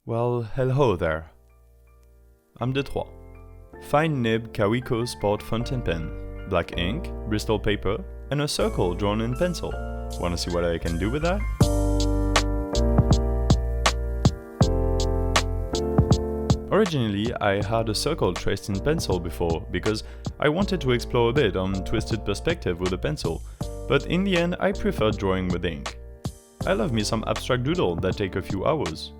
Well, hello there. I'm Detroit. Fine nib Kaweco Sport fountain pen, black ink, Bristol paper, and a circle drawn in pencil. Wanna see what I can do with that? Originally, I had a circle traced in pencil before because I wanted to explore a bit on twisted perspective with a pencil, but in the end I preferred drawing with ink. I love me some abstract doodle that take a few hours.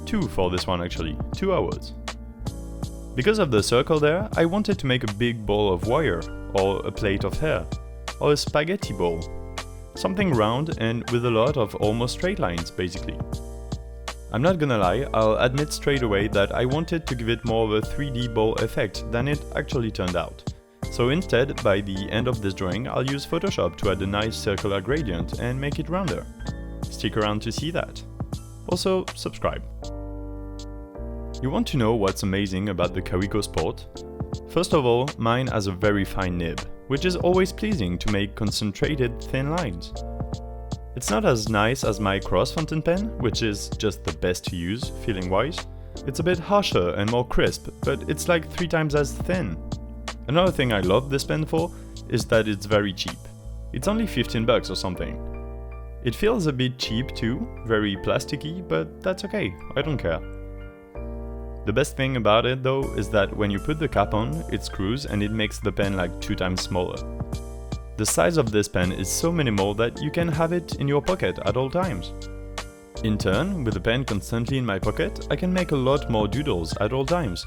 2 for this one actually, 2 hours. Because of the circle there, I wanted to make a big ball of wire, or a plate of hair, or a spaghetti ball. Something round and with a lot of almost straight lines basically. I'm not gonna lie, I'll admit straight away that I wanted to give it more of a 3D ball effect than it actually turned out. So instead, by the end of this drawing, I'll use Photoshop to add a nice circular gradient and make it rounder. Stick around to see that. Also, subscribe. You want to know what's amazing about the Kaweco Sport? First of all, mine has a very fine nib, which is always pleasing to make concentrated thin lines. It's not as nice as my cross fountain pen, which is just the best to use, feeling-wise. It's a bit harsher and more crisp, but it's like 3 times as thin. Another thing I love this pen for is that it's very cheap. It's only 15 bucks or something. It feels a bit cheap too, very plasticky, but that's okay, I don't care. The best thing about it though is that when you put the cap on, it screws and it makes the pen like 2 times smaller. The size of this pen is so minimal that you can have it in your pocket at all times. In turn, with the pen constantly in my pocket, I can make a lot more doodles at all times.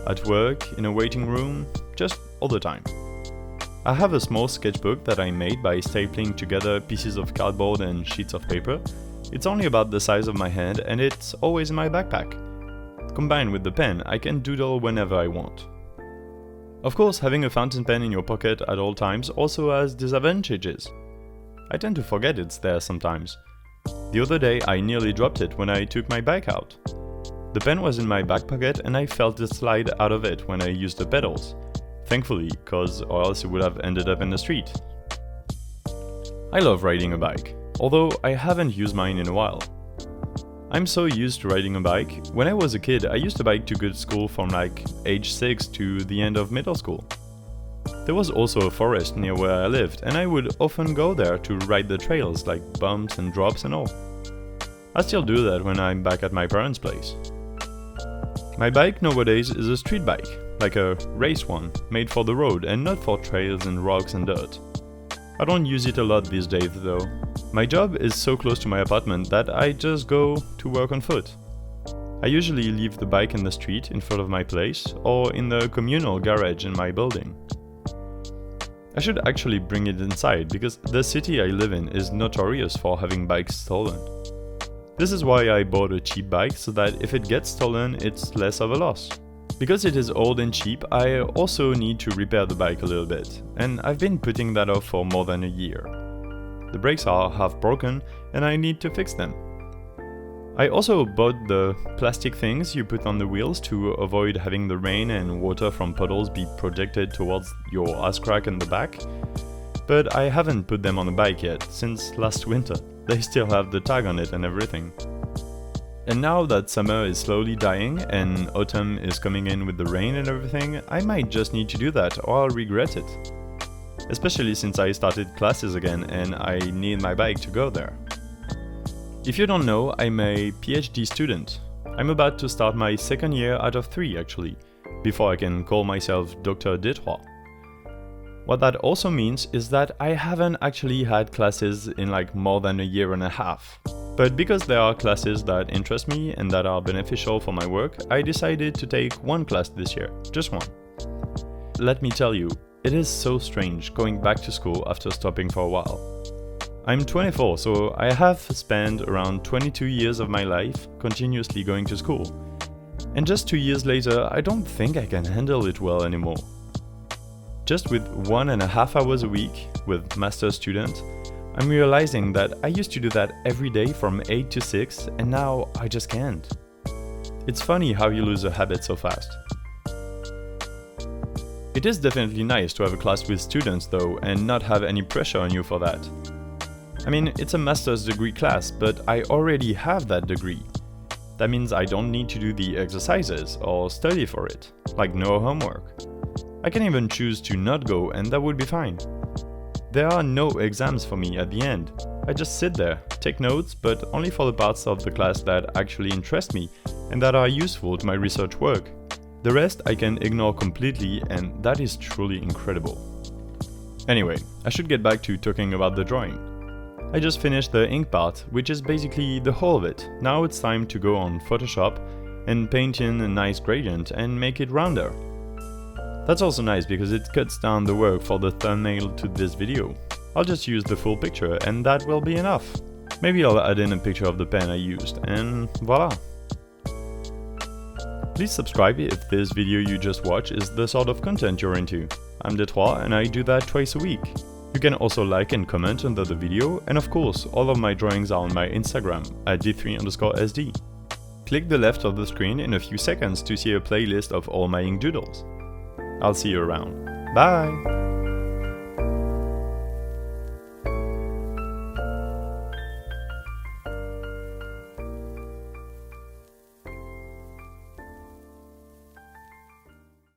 At work, in a waiting room, just all the time. I have a small sketchbook that I made by stapling together pieces of cardboard and sheets of paper. It's only about the size of my hand and it's always in my backpack. Combined with the pen, I can doodle whenever I want. Of course, having a fountain pen in your pocket at all times also has disadvantages. I tend to forget it's there sometimes. The other day I nearly dropped it when I took my bike out. The pen was in my back pocket and I felt it slide out of it when I used the pedals. Thankfully, cause or else it would have ended up in the street. I love riding a bike, although I haven't used mine in a while. I'm so used to riding a bike. When I was a kid, I used to bike to good school from like age 6 to the end of middle school. There was also a forest near where I lived, and I would often go there to ride the trails like bumps and drops and all. I still do that when I'm back at my parents' place. My bike nowadays is a street bike, like a race one, made for the road and not for trails and rocks and dirt. I don't use it a lot these days though. My job is so close to my apartment that I just go to work on foot. I usually leave the bike in the street in front of my place or in the communal garage in my building. I should actually bring it inside because the city I live in is notorious for having bikes stolen. This is why I bought a cheap bike so that if it gets stolen it's less of a loss. Because it is old and cheap, I also need to repair the bike a little bit, and I've been putting that off for more than a year. The brakes are half broken and I need to fix them. I also bought the plastic things you put on the wheels to avoid having the rain and water from puddles be projected towards your ass crack in the back, but I haven't put them on the bike yet since last winter. They still have the tag on it and everything. And now that summer is slowly dying and autumn is coming in with the rain and everything, I might just need to do that or I'll regret it. Especially since I started classes again and I need my bike to go there. If you don't know, I'm a PhD student. I'm about to start my 2nd year out of 3 actually, before I can call myself Dr. Detroit. What that also means is that I haven't actually had classes in like more than a year and a half. But because there are classes that interest me and that are beneficial for my work, I decided to take 1 class this year, just 1. Let me tell you, it is so strange going back to school after stopping for a while. I'm 24, so I have spent around 22 years of my life continuously going to school. And just 2 years later, I don't think I can handle it well anymore. Just with 1.5 hours a week with master's student, I'm realizing that I used to do that every day from 8 to 6 and now I just can't. It's funny how you lose a habit so fast. It is definitely nice to have a class with students though and not have any pressure on you for that. I mean, it's a master's degree class, but I already have that degree. That means I don't need to do the exercises or study for it, like no homework. I can even choose to not go and that would be fine. There are no exams for me at the end. I just sit there, take notes, but only for the parts of the class that actually interest me and that are useful to my research work. The rest I can ignore completely, and that is truly incredible. Anyway, I should get back to talking about the drawing. I just finished the ink part, which is basically the whole of it. Now it's time to go on Photoshop and paint in a nice gradient and make it rounder. That's also nice because it cuts down the work for the thumbnail to this video. I'll just use the full picture and that will be enough. Maybe I'll add in a picture of the pen I used and voila! Please subscribe if this video you just watched is the sort of content you're into. I'm Detroit and I do that twice a week. You can also like and comment under the video, and of course all of my drawings are on my Instagram at d3_sd. Click the left of the screen in a few seconds to see a playlist of all my ink doodles. I'll see you around. Bye!